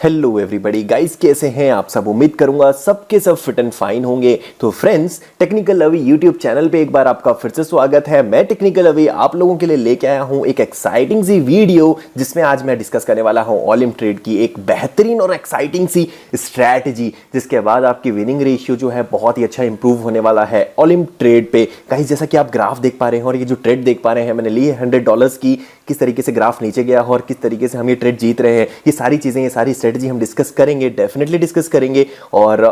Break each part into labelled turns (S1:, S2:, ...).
S1: Hello everybody guys, कैसे हैं आप सब। उम्मीद करूंगा सबके सब फिट एंड फाइन होंगे। तो फ्रेंड्स, टेक्निकल अवी यूट्यूब चैनल पे एक बार आपका फिर से स्वागत है। मैं टेक्निकल अवी आप लोगों के लिए लेके आया हूं एक एक्साइटिंग सी वीडियो, जिसमें आज मैं डिस्कस करने वाला हूं ऑलिम ट्रेड की एक बेहतरीन और एक्साइटिंग सी स्ट्रैटेजी, जिसके बाद आपकी विनिंग रेशियो जो है बहुत ही अच्छा इंप्रूव होने वाला है ऑलिम ट्रेड पे। गाइस, जैसा कि आप ग्राफ देख पा रहे हैं और ये जो ट्रेड देख पा रहे हैं, मैंने ली है $100 की। किस तरीके से ग्राफ नीचे गया और किस तरीके से हम ये ट्रेड जीत रहे हैं, ये सारी चीजें, ये सारी स्ट्रेटजी हम डिस्कस करेंगे, डेफिनेटली डिस्कस करेंगे। और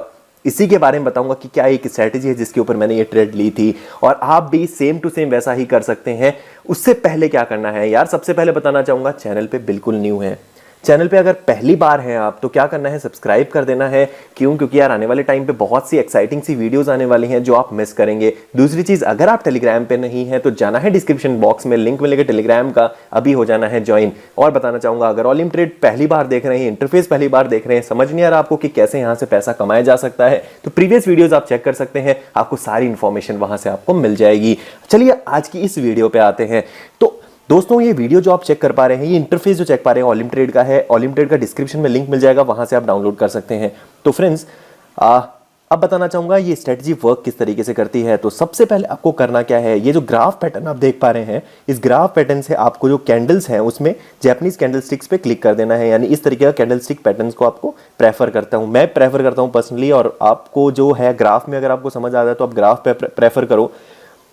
S1: इसी के बारे में बताऊंगा कि क्या एक स्ट्रेटजी है जिसके ऊपर मैंने ये ट्रेड ली थी और आप भी सेम टू सेम वैसा ही कर सकते हैं। उससे पहले क्या करना है यार, सबसे पहले बताना चाहूंगा, चैनल पे बिल्कुल न्यू है। चैनल पे अगर पहली बार हैं आप तो क्या करना है, सब्सक्राइब कर देना है। क्योंकि यार आने वाले टाइम पे बहुत सी एक्साइटिंग सी वीडियोस आने वाली हैं जो आप मिस करेंगे। दूसरी चीज, अगर आप टेलीग्राम पे नहीं है तो जाना है डिस्क्रिप्शन बॉक्स में, लिंक मिलेगा टेलीग्राम का, अभी हो जाना है ज्वाइन। और बताना चाहूंगा, अगर ऑलिम ट्रेड पहली बार देख रहे हैं, इंटरफेस पहली बार देख रहे हैं, समझ नहीं आ रहा आपको कि कैसे यहां से पैसा कमाया जा सकता है, तो प्रीवियस वीडियोज आप चेक कर सकते हैं, आपको सारी इंफॉर्मेशन वहां से आपको मिल जाएगी। चलिए आज की इस वीडियो पे आते हैं। तो दोस्तों, ये वीडियो जो आप चेक कर पा रहे हैं, ये इंटरफेस जो चेक पा रहे हैं ऑलिम ट्रेड का है। ऑलिम ट्रेड का डिस्क्रिप्शन में लिंक मिल जाएगा, वहां से आप डाउनलोड कर सकते हैं। तो फ्रेंड्स, अब बताना चाहूंगा ये स्ट्रेटजी वर्क किस तरीके से करती है। तो सबसे पहले आपको करना क्या है, ये जो ग्राफ पैटर्न आप देख पा रहे हैं, इस ग्राफ पैटर्न से आपको जो कैंडल्स हैं उसमें जैपनीज कैंडल स्टिक्स पे क्लिक कर देना है। यानी इस तरीके का कैंडल स्टिक पैटर्न को आपको प्रेफर करता हूं, मैं प्रेफर करता हूं पर्सनली। और आपको जो है ग्राफ में अगर आपको समझ आ रहा है तो आप ग्राफ पे प्रेफर करो।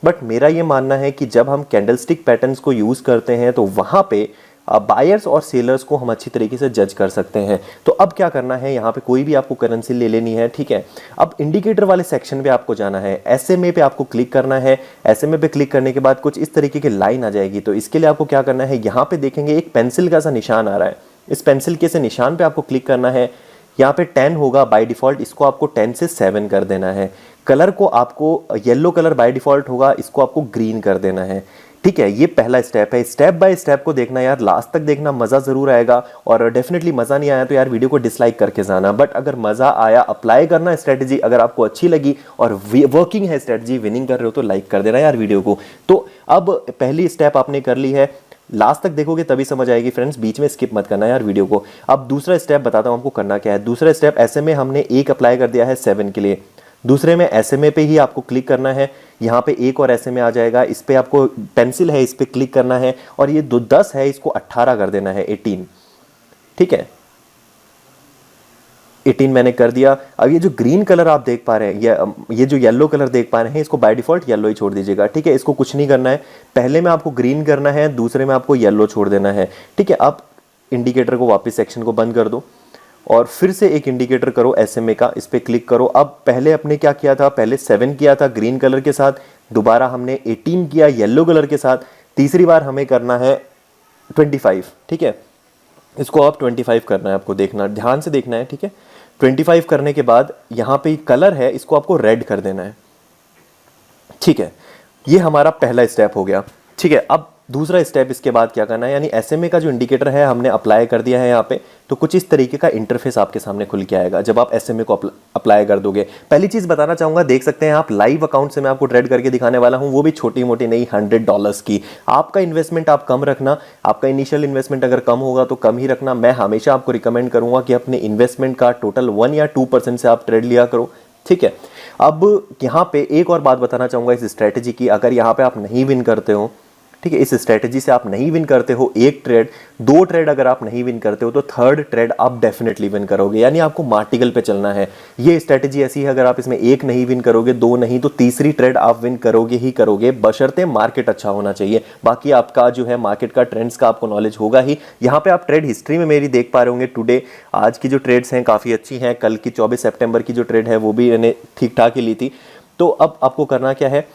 S1: बट मेरा ये मानना है कि जब हम कैंडलस्टिक पैटर्न्स को यूज़ करते हैं तो वहाँ पे बायर्स और सेलर्स को हम अच्छी तरीके से जज कर सकते हैं। तो अब क्या करना है, यहाँ पे कोई भी आपको करेंसी ले लेनी है, ठीक है। अब इंडिकेटर वाले सेक्शन पे आपको जाना है, एसएमए पे आपको क्लिक करना है। एसएमए पे क्लिक करने के बाद कुछ इस तरीके की लाइन आ जाएगी। तो इसके लिए आपको क्या करना है, यहाँ पे देखेंगे एक पेंसिल का सा निशान आ रहा है, इस पेंसिल के से निशान पे आपको क्लिक करना है। यहाँ पे 10 होगा बाय डिफॉल्ट, इसको आपको 10 से 7 कर देना है। कलर को आपको येलो कलर बाय डिफॉल्ट होगा, इसको आपको ग्रीन कर देना है, ठीक है। ये पहला स्टेप है। स्टेप बाय स्टेप को देखना यार, लास्ट तक देखना, मजा जरूर आएगा। और डेफिनेटली मजा नहीं आया तो यार वीडियो को डिसलाइक करके जाना। बट अगर मजा आया, अप्लाई करना स्ट्रेटजी, अगर आपको अच्छी लगी और वर्किंग है स्ट्रेटजी, विनिंग कर रहे हो तो लाइक कर देना यार वीडियो को। तो अब पहली स्टेप आपने कर ली है, लास्ट तक देखोगे तभी समझ आएगी फ्रेंड्स, बीच में स्किप मत करना यार वीडियो को। अब दूसरा स्टेप बताता हूं आपको करना क्या है। दूसरा स्टेप, एसएमए हमने एक अप्लाई कर दिया है 7 के लिए, दूसरे में एसएमए पे ही आपको क्लिक करना है। यहाँ पे एक और एसएमए आ जाएगा, इस पे आपको पेंसिल है, इस पे क्लिक करना है। और ये 10 है, इसको 18 कर देना है, 18, ठीक है। 18 मैंने कर दिया। अब ये जो ग्रीन कलर आप देख पा रहे हैं, ये जो येलो कलर देख पा रहे हैं, इसको बाय डिफॉल्ट येलो ही छोड़ दीजिएगा, ठीक है। इसको कुछ नहीं करना है, पहले में आपको ग्रीन करना है, दूसरे में आपको येलो छोड़ देना है, ठीक है। अब इंडिकेटर को वापस सेक्शन को बंद कर दो और फिर से एक इंडिकेटर करो एसएमए का, इस पे क्लिक करो। अब पहले अपने क्या किया था, पहले 7 किया था ग्रीन कलर के साथ, दोबारा हमने 18 किया येलो कलर के साथ, तीसरी बार हमें करना है 25, ठीक है। इसको आप 25 करना है, आपको देखना, ध्यान से देखना है, ठीक है। 25 करने के बाद यहाँ पे कलर है, इसको आपको रेड कर देना है, ठीक है। ये हमारा पहला स्टेप हो गया, ठीक है। अब दूसरा स्टेप इसके बाद क्या करना है, यानी एसएमए का जो इंडिकेटर है हमने अप्लाई कर दिया है यहाँ पे, तो कुछ इस तरीके का इंटरफेस आपके सामने खुल के आएगा जब आप एसएमए को अप्लाई कर दोगे। पहली चीज बताना चाहूंगा, देख सकते हैं आप, लाइव अकाउंट से मैं आपको ट्रेड करके दिखाने वाला हूं, वो भी छोटी मोटी नहीं, $100 की। आपका इन्वेस्टमेंट आप कम रखना, आपका इनिशियल इन्वेस्टमेंट अगर कम होगा तो कम ही रखना। मैं हमेशा आपको रिकमेंड करूंगा कि अपने इन्वेस्टमेंट का टोटल 1 या 2% से आप ट्रेड लिया करो, ठीक है। अब यहाँ पे एक और बात बताना चाहूंगा इस स्ट्रेटेजी की, अगर यहाँ पे आप नहीं विन करते हो, ठीक है, इस स्ट्रेटजी से आप नहीं विन करते हो, एक ट्रेड, 2 ट्रेड अगर आप नहीं विन करते हो तो 3rd ट्रेड आप डेफिनेटली विन करोगे। यानी आपको मार्टिकल पे चलना है। ये स्ट्रेटजी ऐसी है, अगर आप इसमें 1 नहीं विन करोगे, 2 नहीं, तो तीसरी ट्रेड आप विन करोगे ही करोगे, बशर्ते मार्केट अच्छा होना चाहिए। बाकी आपका जो है मार्केट का, ट्रेंड्स का आपको नॉलेज होगा ही। यहाँ पे आप ट्रेड हिस्ट्री में मेरी देख पा रहे होंगे, टुडे आज की जो ट्रेड्स हैं काफ़ी अच्छी हैं। कल की 24 सितंबर की जो ट्रेड है वो भी मैंने ठीक ठाक ही ली थी। तो अब आपको करना क्या है,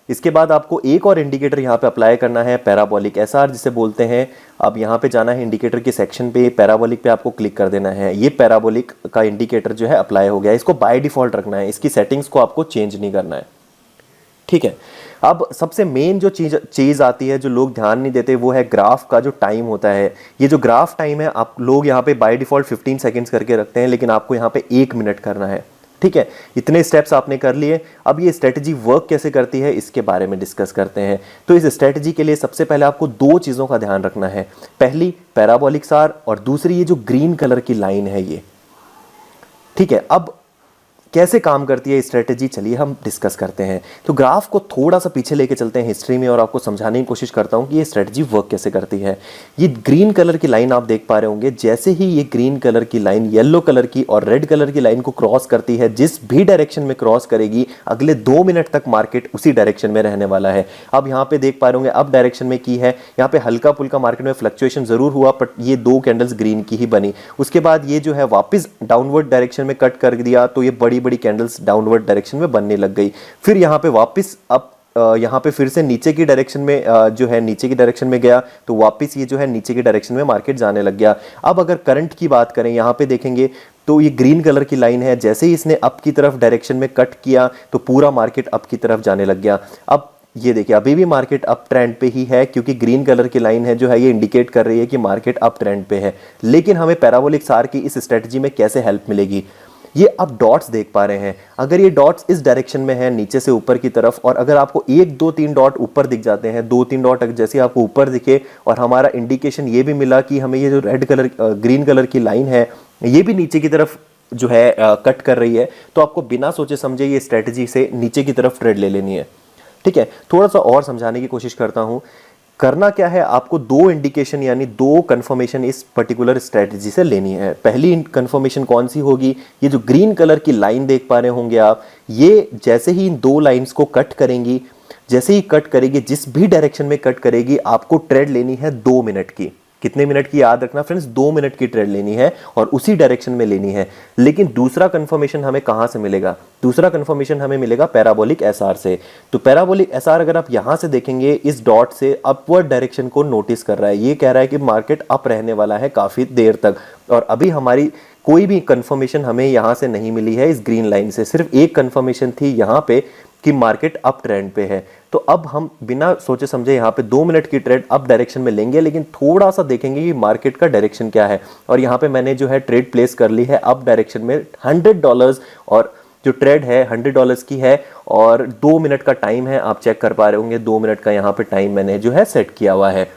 S1: इसके बाद आपको एक और इंडिकेटर यहाँ पे अप्लाई करना है, पैराबोलिक एसआर जिसे बोलते हैं। अब यहाँ पे जाना है इंडिकेटर के सेक्शन पे, पैराबोलिक पे आपको क्लिक कर देना है। ये पैराबोलिक का इंडिकेटर जो है अप्लाई हो गया, इसको बाय डिफॉल्ट रखना है, इसकी सेटिंग्स को आपको चेंज नहीं करना है, ठीक है। अब सबसे मेन जो चीज आती है, जो लोग ध्यान नहीं देते, वो है ग्राफ का जो टाइम होता है। ये जो ग्राफ टाइम है, आप लोग यहाँ पे बाय डिफॉल्ट 15 सेकेंड्स करके रखते हैं, लेकिन आपको यहाँ पे 1 मिनट करना है, ठीक है, इतने स्टेप्स आपने कर लिए। अब ये स्ट्रेटजी वर्क कैसे करती है इसके बारे में डिस्कस करते हैं। तो इस स्ट्रेटजी के लिए सबसे पहले आपको दो चीज़ों का ध्यान रखना है, पहली पैराबोलिक सार और दूसरी ये जो ग्रीन कलर की लाइन है ये। ठीक है, अब कैसे काम करती है स्ट्रेटजी, चलिए हम डिस्कस करते हैं। तो ग्राफ को थोड़ा सा पीछे लेके चलते हैं हिस्ट्री में और आपको समझाने की कोशिश करता हूं कि ये स्ट्रेटजी वर्क कैसे करती है। ये ग्रीन कलर की लाइन आप देख पा रहे होंगे, जैसे ही ये ग्रीन कलर की लाइन येलो कलर की और रेड कलर की लाइन को क्रॉस करती है, जिस भी डायरेक्शन में क्रॉस करेगी अगले 2 मिनट तक मार्केट उसी डायरेक्शन में रहने वाला है। अब यहाँ पे देख पा रहे होंगे अब डायरेक्शन में की है, यहाँ पे हल्का फुल्का मार्केट में फ्लक्चुएशन जरूर हुआ, बट ये 2 कैंडल्स ग्रीन की ही बनी। उसके बाद ये जो है वापस डाउनवर्ड डायरेक्शन में कट कर दिया, तो ये बड़ी बड़ी कैंडल्स डाउनवर्ड डायरेक्शन में बनने लग गई। फिर यहाँ पे वापस अब यहाँ पे फिर से नीचे की डायरेक्शन में जो है नीचे की डायरेक्शन में गया, तो वापस ये जो है नीचे की डायरेक्शन में मार्केट जाने लग गया। अब अगर करंट की बात करें, यहाँ पे देखेंगे तो ये ग्रीन कलर की लाइन है, जैसे ही इसने अप की तरफ डायरेक्शन में कट किया तो पूरा मार्केट अप की तरफ जाने लग गया। अब ये देखिए अभी भी मार्केट अप ट्रेंड पे ही है, क्योंकि ग्रीन कलर की लाइन है जो है ये इंडिकेट कर रही है कि मार्केट अप ट्रेंड पे है। लेकिन हमें पैराबोलिक सार की इस स्ट्रेटजी में कैसे हेल्प मिलेगी, ये आप डॉट्स देख पा रहे हैं। अगर ये डॉट्स इस डायरेक्शन में है नीचे से ऊपर की तरफ, और अगर आपको 1 2 3 डॉट ऊपर दिख जाते हैं, 2 3 डॉट जैसे आपको ऊपर दिखे और हमारा इंडिकेशन ये भी मिला कि हमें ये जो रेड कलर ग्रीन कलर की लाइन है ये भी नीचे की तरफ जो है कट कर रही है, तो आपको बिना सोचे समझे ये स्ट्रेटजी से नीचे की तरफ ट्रेड ले लेनी है। ठीक है, थोड़ा सा और समझाने की कोशिश करता हूं। करना क्या है, आपको 2 इंडिकेशन यानी 2 कंफर्मेशन इस पर्टिकुलर स्ट्रेटजी से लेनी है। पहली कंफर्मेशन कौन सी होगी, ये जो ग्रीन कलर की लाइन देख पा रहे होंगे आप, ये जैसे ही इन 2 लाइंस को कट करेंगी, जैसे ही कट करेगी, जिस भी डायरेक्शन में कट करेगी, आपको ट्रेड लेनी है 2 मिनट की। कितने मिनट की याद रखना फ्रेंड्स, 2 मिनट की ट्रेड लेनी है और उसी डायरेक्शन में लेनी है। लेकिन दूसरा कंफर्मेशन हमें कहां से मिलेगा, दूसरा कंफर्मेशन हमें मिलेगा पैराबोलिक एसआर से। तो पैराबोलिक एसआर अगर आप यहां से देखेंगे, इस डॉट से अपवर्ड डायरेक्शन को नोटिस कर रहा है, ये कह रहा है कि मार्केट अप रहने वाला है काफी देर तक। और अभी हमारी कोई भी कंफर्मेशन हमें यहां से नहीं मिली है इस ग्रीन लाइन से, सिर्फ एक कंफर्मेशन थी यहां पे कि मार्केट अप ट्रेंड पे है। तो अब हम बिना सोचे समझे यहाँ पे 2 मिनट की ट्रेड अप डायरेक्शन में लेंगे, लेकिन थोड़ा सा देखेंगे कि मार्केट का डायरेक्शन क्या है। और यहाँ पे मैंने जो है ट्रेड प्लेस कर ली है अप डायरेक्शन में $100, और जो ट्रेड है $100 की है और 2 मिनट का टाइम है, आप चेक कर पा रहे होंगे 2 मिनट का यहाँ पे टाइम मैंने जो है सेट किया हुआ है।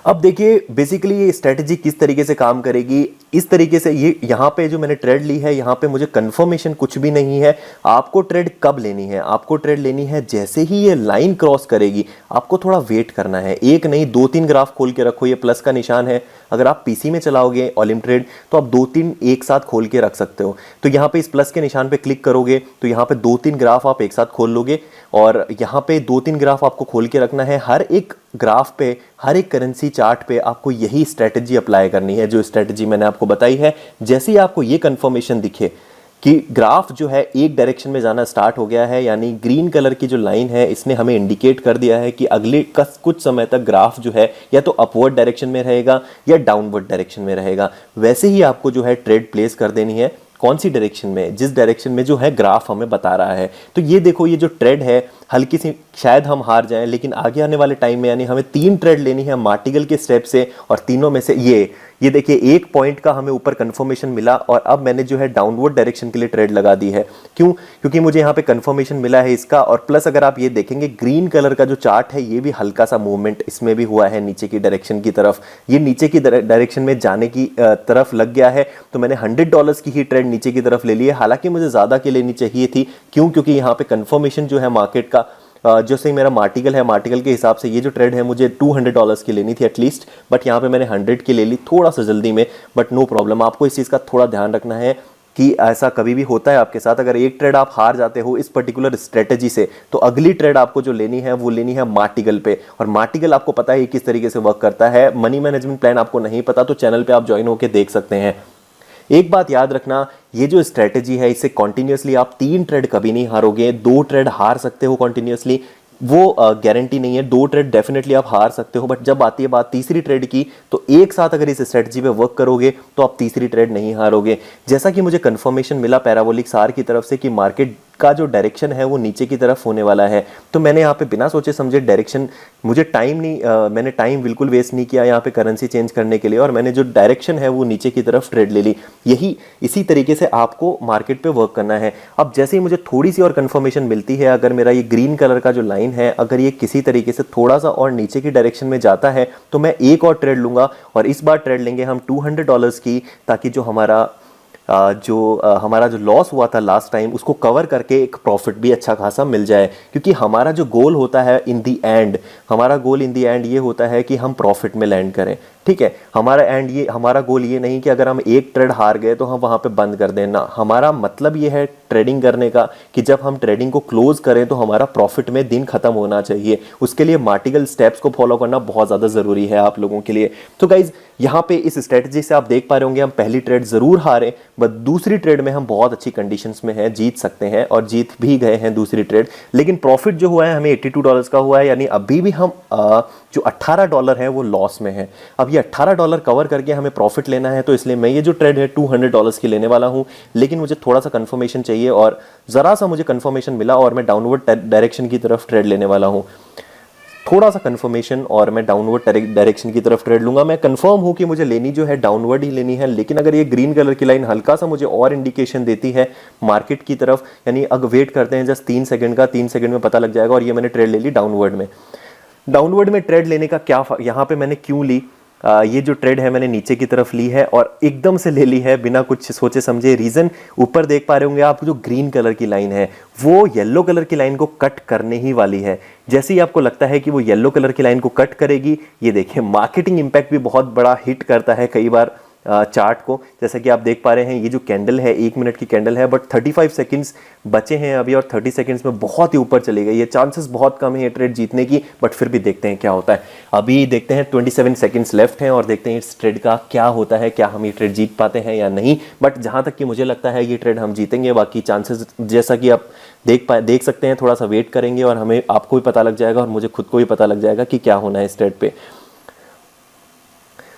S1: अब देखिए बेसिकली ये स्ट्रेटजी किस तरीके से काम करेगी। इस तरीके से ये यहाँ पे जो मैंने ट्रेड ली है, यहाँ पे मुझे कंफर्मेशन कुछ भी नहीं है। आपको ट्रेड कब लेनी है, आपको ट्रेड लेनी है जैसे ही ये लाइन क्रॉस करेगी। आपको थोड़ा वेट करना है, एक नहीं 2-3 ग्राफ खोल के रखो, ये प्लस का निशान है। अगर आप पीसी में चलाओगे ऑलिम ट्रेड तो आप 2-3 एक साथ खोल के रख सकते हो। तो यहाँ पे इस प्लस के निशान पे क्लिक करोगे तो यहाँ पे 2-3 ग्राफ आप एक साथ खोल लोगे, और यहाँ पे 2-3 ग्राफ आपको खोल के रखना है। हर एक ग्राफ पे, हर एक करेंसी चार्ट पे आपको यही स्ट्रेटजी अप्लाई करनी है, जो स्ट्रेटजी मैंने आपको बताई है। जैसे ही आपको ये कंफर्मेशन दिखे कि ग्राफ जो है एक डायरेक्शन में जाना स्टार्ट हो गया है, यानी ग्रीन कलर की जो लाइन है इसने हमें इंडिकेट कर दिया है कि अगले कुछ समय तक ग्राफ जो है या तो अपवर्ड डायरेक्शन में रहेगा या डाउनवर्ड डायरेक्शन में रहेगा, वैसे ही आपको जो है ट्रेड प्लेस कर देनी है। कौन सी डायरेक्शन में, जिस डायरेक्शन में जो है ग्राफ हमें बता रहा है। तो ये देखो, ये जो ट्रेड है हल्की सी शायद हम हार जाएं, लेकिन आगे आने वाले टाइम में यानी हमें 3 ट्रेड लेनी है मार्टिगल के स्टेप से, और तीनों में से ये देखिए 1 पॉइंट का हमें ऊपर कंफर्मेशन मिला, और अब मैंने जो है डाउनवर्ड डायरेक्शन के लिए ट्रेड लगा दी है। क्यों? क्योंकि मुझे यहाँ पे कंफर्मेशन मिला है इसका, और प्लस अगर आप ये देखेंगे ग्रीन कलर का जो चार्ट है ये भी हल्का सा मूवमेंट इसमें भी हुआ है नीचे की डायरेक्शन की तरफ। ये नीचे की डायरेक्शन में जाने की तरफ लग गया है, तो मैंने $100 की ही ट्रेड नीचे की तरफ ले ली है। हालांकि मुझे ज्यादा की लेनी चाहिए थी। क्यों? क्योंकि यहाँ पे कंफर्मेशन जो है मार्केट का जो से मेरा मार्टिकल है, मार्टिकल के हिसाब से ये जो ट्रेड है मुझे $200 की लेनी थी एटलीस्ट, बट यहाँ पे मैंने 100 की ले ली थोड़ा सा जल्दी में। बट नो प्रॉब्लम, आपको इस चीज़ का थोड़ा ध्यान रखना है कि ऐसा कभी भी होता है आपके साथ। अगर एक ट्रेड आप हार जाते हो इस पर्टिकुलर स्ट्रेटजी से, तो अगली ट्रेड आपको जो लेनी है वो लेनी है मार्टिकल पे। और मार्टिकल आपको पता है किस तरीके से वर्क करता है। मनी मैनेजमेंट प्लान आपको नहीं पता तो चैनल पे आप ज्वाइन होकर देख सकते हैं। एक बात याद रखना, ये जो स्ट्रेटजी है इससे कॉन्टिन्यूसली आप 3 ट्रेड कभी नहीं हारोगे। 2 ट्रेड हार सकते हो कॉन्टिन्यूसली, वो गारंटी नहीं है। 2 ट्रेड डेफिनेटली आप हार सकते हो, बट जब आती है बात तीसरी ट्रेड की, तो एक साथ अगर इस स्ट्रेटजी पे वर्क करोगे तो आप तीसरी ट्रेड नहीं हारोगे। जैसा कि मुझे कंफर्मेशन मिला पैराबोलिक सार की तरफ से कि मार्केट का जो डायरेक्शन है वो नीचे की तरफ होने वाला है। तो मैंने यहाँ पे बिना सोचे समझे डायरेक्शन, मुझे टाइम नहीं मैंने टाइम बिल्कुल वेस्ट नहीं किया यहाँ पे करेंसी चेंज करने के लिए, और मैंने जो डायरेक्शन है वो नीचे की तरफ ट्रेड ले ली। यही इसी तरीके से आपको मार्केट पे वर्क करना है। अब जैसे ही मुझे थोड़ी सी और कंफर्मेशन मिलती है, अगर मेरा ये ग्रीन कलर का जो लाइन है अगर ये किसी तरीके से थोड़ा सा और नीचे की डायरेक्शन में जाता है तो मैं एक और ट्रेड लूंगा, और इस बार ट्रेड लेंगे हम $200 की, ताकि जो हमारा जो लॉस हुआ था लास्ट टाइम उसको कवर करके एक प्रॉफिट भी अच्छा खासा मिल जाए। क्योंकि हमारा जो गोल होता है इन दी एंड, हमारा गोल इन दी एंड ये होता है कि हम प्रॉफिट में लैंड करें। ठीक है, हमारा गोल ये नहीं कि अगर हम एक ट्रेड हार गए तो हम वहां पे बंद कर दें ना। हमारा मतलब ये है ट्रेडिंग करने का कि जब हम ट्रेडिंग को क्लोज करें तो हमारा प्रॉफिट में दिन खत्म होना चाहिए। उसके लिए मार्टिकल स्टेप्स को फॉलो करना बहुत ज्यादा जरूरी है आप लोगों के लिए। तो गाइज यहाँ पे इस स्ट्रेटजी से आप देख पा रहे होंगे हम पहली ट्रेड जरूर हारे, बट दूसरी ट्रेड में हम बहुत अच्छी कंडीशंस में हैं, जीत सकते हैं और जीत भी गए हैं दूसरी ट्रेड। लेकिन प्रॉफिट जो हुआ है हमें $82 का हुआ है, यानी अभी भी हम जो $18 है वो लॉस में है। अब ये $18 कवर करके हमें प्रॉफिट लेना है, तो इसलिए मैं ये जो ट्रेड है $200 की लेने वाला हूं। लेकिन मुझे थोड़ा सा कंफर्मेशन चाहिए, और जरा सा मुझे कंफर्मेशन मिला और मैं डाउनवर्ड डायरेक्शन की तरफ ट्रेड लेने वाला हूं। थोड़ा सा कंफर्मेशन और मैं डाउनवर्ड डायरेक्शन की तरफ ट्रेड लूंगा। मैं कंफर्म हूं कि मुझे लेनी जो है डाउनवर्ड ही लेनी है, लेकिन अगर ये ग्रीन कलर की लाइन हल्का सा मुझे और इंडिकेशन देती है मार्केट की तरफ, यानी अगर वेट करते हैं जस्ट 3 सेकंड का, 3 सेकंड में पता लग जाएगा। और ये मैंने ट्रेड ले ली डाउनवर्ड में। डाउनवर्ड में ट्रेड लेने का क्या यहाँ पे मैंने क्यों ली, ये जो ट्रेड है मैंने नीचे की तरफ ली है और एकदम से ले ली है बिना कुछ सोचे समझे। रीजन ऊपर देख पा रहे होंगे आप, जो ग्रीन कलर की लाइन है वो येलो कलर की लाइन को कट करने ही वाली है। जैसे ही आपको लगता है कि वो येलो कलर की लाइन को कट करेगी, ये देखिए मार्केटिंग इंपैक्ट भी बहुत बड़ा हिट करता है कई बार चार्ट को। जैसा कि आप देख पा रहे हैं ये जो कैंडल है 1 मिनट की कैंडल है, बट 35 सेकंड्स बचे हैं अभी, और 30 सेकंड्स में बहुत ही ऊपर चली गई है। चांसेस बहुत कम है ये ट्रेड जीतने की, बट फिर भी देखते हैं क्या होता है। अभी देखते हैं 27 सेकंड्स लेफ्ट हैं और देखते हैं इस ट्रेड का क्या होता है, क्या हम ये ट्रेड जीत पाते हैं या नहीं। बट जहां तक कि मुझे लगता है ये ट्रेड हम जीतेंगे। बाकी चांसेस जैसा कि आप देख सकते हैं, थोड़ा सा वेट करेंगे और हमें आपको भी पता लग जाएगा और मुझे खुद को भी पता लग जाएगा कि क्या होना है इस ट्रेड पे।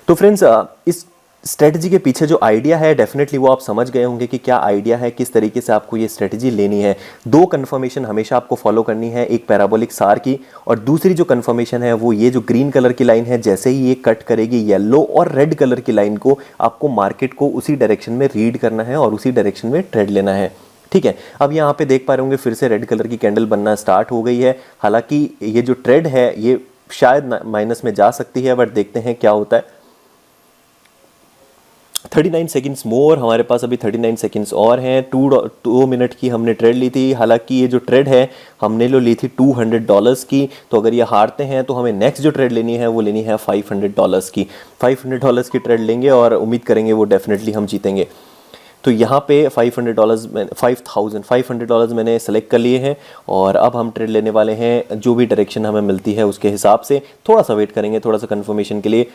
S1: तो फ्रेंड्स, इस स्ट्रेटजी के पीछे जो आइडिया है डेफिनेटली वो आप समझ गए होंगे कि क्या आइडिया है, किस तरीके से आपको ये स्ट्रेटजी लेनी है। 2 कंफर्मेशन हमेशा आपको फॉलो करनी है, एक पैराबोलिक सार की, और दूसरी जो कंफर्मेशन है वो ये जो ग्रीन कलर की लाइन है, जैसे ही ये कट करेगी येलो और रेड कलर की लाइन को, आपको मार्केट को उसी डायरेक्शन में रीड करना है और उसी डायरेक्शन में ट्रेड लेना है। ठीक है, अब यहाँ पे देख पा रहे होंगे फिर से रेड कलर की कैंडल बनना स्टार्ट हो गई है। हालांकि ये जो ट्रेड है ये शायद माइनस में जा सकती है, बट देखते हैं क्या होता है। 39 सेकंड्स मोर, हमारे पास अभी 39 सेकंड्स और हैं। 2 मिनट की हमने ट्रेड ली थी। हालांकि ये जो ट्रेड है हमने ली थी $200 की, तो अगर ये हारते हैं तो हमें नेक्स्ट जो ट्रेड लेनी है वो लेनी है $500 की। $500 की ट्रेड लेंगे और उम्मीद करेंगे वो डेफिनेटली हम जीतेंगे। तो यहाँ पे $500 मैंने सेलेक्ट कर लिए हैं और अब हम ट्रेड लेने वाले हैं। जो भी डायरेक्शन हमें मिलती है उसके हिसाब से थोड़ा सा वेट करेंगे, थोड़ा सा कंफर्मेशन के लिए।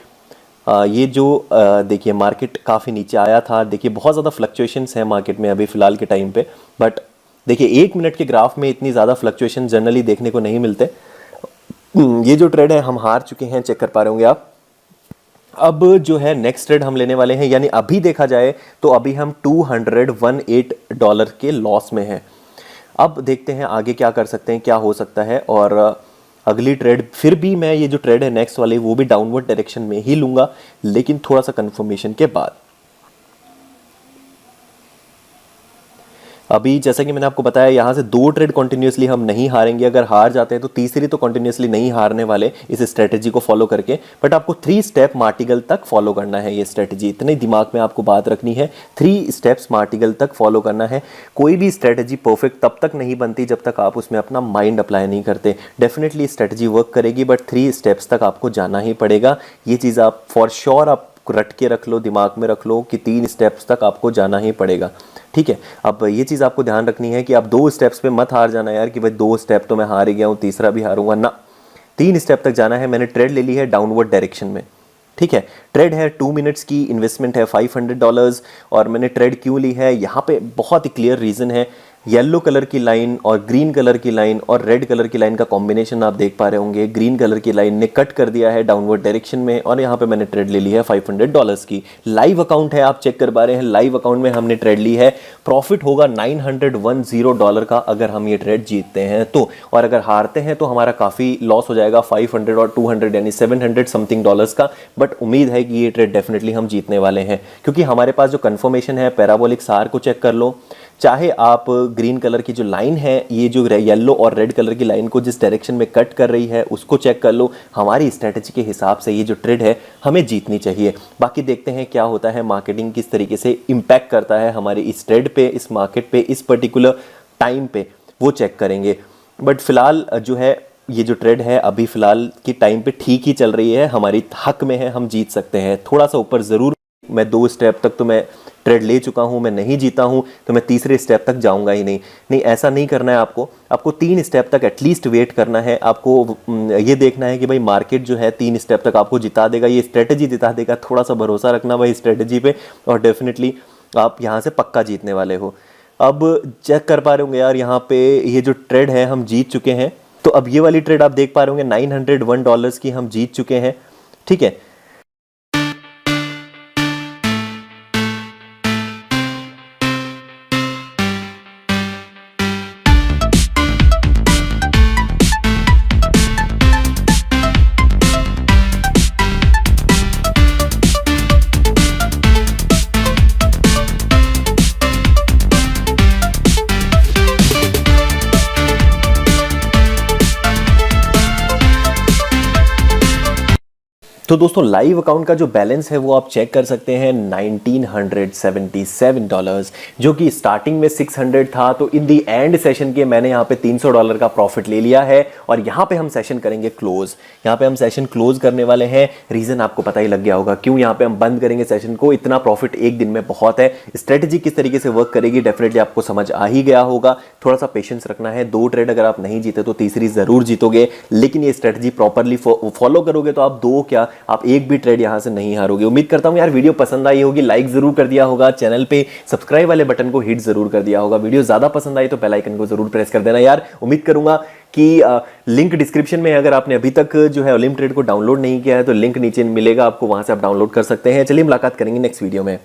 S1: ये जो देखिए मार्केट काफ़ी नीचे आया था, देखिए बहुत ज़्यादा फ्लक्चुएशंस हैं मार्केट में अभी फ़िलहाल के टाइम पे, बट देखिए 1 मिनट के ग्राफ में इतनी ज़्यादा फ्लक्चुएशन जनरली देखने को नहीं मिलते। ये जो ट्रेड है हम हार चुके हैं, चेक कर पा रहे होंगे आप। अब जो है नेक्स्ट ट्रेड हम लेने वाले हैं, यानी अभी देखा जाए तो अभी हम $218 के लॉस में हैं। अब देखते हैं आगे क्या कर सकते हैं, क्या हो सकता है। और अगली ट्रेड फिर भी मैं ये जो ट्रेड है नेक्स्ट वाली वो भी डाउनवर्ड डायरेक्शन में ही लूंगा, लेकिन थोड़ा सा कंफर्मेशन के बाद। अभी जैसा कि मैंने आपको बताया यहाँ से 2 ट्रेड कंटिन्यूअसली हम नहीं हारेंगे। अगर हार जाते हैं तो तीसरी तो कंटिन्यूअसली नहीं हारने वाले इस स्ट्रेटजी को फॉलो करके, बट आपको 3 स्टेप मार्टिगल तक फॉलो करना है। ये स्ट्रेटजी इतने दिमाग में आपको बात रखनी है, 3 स्टेप्स मार्टिगल तक फॉलो करना है। कोई भी स्ट्रेटजी परफेक्ट तब तक नहीं बनती जब तक आप उसमें अपना माइंड अप्लाई नहीं करते। डेफिनेटली स्ट्रेटजी वर्क करेगी, बट 3 स्टेप्स तक आपको जाना ही पड़ेगा। ये चीज़ आप फॉर श्योर आप रट के रख लो, दिमाग में रख लो कि 3 स्टेप्स तक आपको जाना ही पड़ेगा। ठीक है, अब ये चीज़ आपको ध्यान रखनी है कि आप 2 स्टेप्स पे मत हार जाना यार कि भाई 2 स्टेप तो मैं हार ही गया हूँ, तीसरा भी हारूंगा ना। 3 स्टेप तक जाना है। मैंने ट्रेड ले ली है डाउनवर्ड डायरेक्शन में। ठीक है, ट्रेड है 2 मिनट्स की, इन्वेस्टमेंट है $500। और मैंने ट्रेड क्यों ली है यहाँ पे बहुत ही क्लियर रीज़न है। येलो कलर की लाइन और ग्रीन कलर की लाइन और रेड कलर की लाइन का कॉम्बिनेशन आप देख पा रहे होंगे। ग्रीन कलर की लाइन ने कट कर दिया है डाउनवर्ड डायरेक्शन में और यहाँ पे मैंने ट्रेड ले ली है $500 की। लाइव अकाउंट है, आप चेक कर पा रहे हैं, लाइव अकाउंट में हमने ट्रेड ली है। प्रॉफिट होगा $910 का अगर हम ये ट्रेड जीतते हैं तो, और अगर हारते हैं तो हमारा काफ़ी लॉस हो जाएगा 500 और 200 यानी 700 समथिंग डॉलर्स का। बट उम्मीद है कि ये ट्रेड डेफिनेटली हम जीतने वाले हैं, क्योंकि हमारे पास जो कंफर्मेशन है पैराबोलिक सार को चेक कर लो, चाहे आप ग्रीन कलर की जो लाइन है, ये जो येलो और रेड कलर की लाइन को जिस डायरेक्शन में कट कर रही है उसको चेक कर लो। हमारी स्ट्रेटजी के हिसाब से ये जो ट्रेड है हमें जीतनी चाहिए। बाकी देखते हैं क्या होता है, मार्केटिंग किस तरीके से इम्पैक्ट करता है हमारी इस ट्रेड पे, इस मार्केट पे, इस पर्टिकुलर टाइम पे, वो चेक करेंगे। बट फिलहाल जो है ये जो ट्रेड है अभी फिलहाल की टाइम पे ठीक ही चल रही है, हमारी हक में है, हम जीत सकते हैं। थोड़ा सा ऊपर ज़रूर, मैं 2 स्टेप तक तो मैं ट्रेड ले चुका हूं, मैं नहीं जीता हूं तो मैं तीसरे स्टेप तक जाऊंगा ही नहीं। नहीं, ऐसा नहीं करना है आपको 3 स्टेप तक एटलीस्ट वेट करना है। आपको ये देखना है कि भाई मार्केट जो है 3 स्टेप तक आपको जिता देगा, ये स्ट्रेटजी जिता देगा। थोड़ा सा भरोसा रखना भाई स्ट्रेटजी पे और डेफिनेटली आप यहाँ से पक्का जीतने वाले हो। अब चेक कर पा रहे होंगे यार, यहाँ पे ये जो ट्रेड है हम जीत चुके हैं। तो अब ये वाली ट्रेड आप देख पा रहे होंगे $901 की हम जीत चुके हैं, ठीक है। तो दोस्तों लाइव अकाउंट का जो बैलेंस है वो आप चेक कर सकते हैं, $1977, जो कि स्टार्टिंग में 600 था। तो इन दी एंड सेशन के मैंने यहाँ पे $300 का प्रॉफिट ले लिया है और यहाँ पे हम सेशन करेंगे क्लोज। यहाँ पे हम सेशन क्लोज करने वाले हैं। रीजन आपको पता ही लग गया होगा क्यों यहाँ पे हम बंद करेंगे सेशन को। इतना प्रॉफिट एक दिन में बहुत है। स्ट्रेटेजी किस तरीके से वर्क करेगी डेफिनेटली आपको समझ आ ही गया होगा। थोड़ा सा पेशेंस रखना है। 2 ट्रेड अगर आप नहीं जीते तो तीसरी जरूर जीतोगे, लेकिन ये स्ट्रेटेजी प्रॉपरली फॉलो करोगे तो आप 2 क्या, आप एक भी ट्रेड यहां से नहीं हारोगे। उम्मीद करता हूं यार वीडियो पसंद आई होगी, लाइक जरूर कर दिया होगा, चैनल पे सब्सक्राइब वाले बटन को हिट जरूर कर दिया होगा। वीडियो ज्यादा पसंद आई तो बेल आइकन को जरूर प्रेस कर देना यार। उम्मीद करूंगा कि लिंक डिस्क्रिप्शन में, अगर आपने अभी तक जो है ओलिम ट्रेड को डाउनलोड नहीं किया है तो लिंक नीचे मिलेगा आपको, वहां से आप डाउनलोड कर सकते हैं। चलिए मुलाकात करेंगे नेक्स्ट वीडियो में।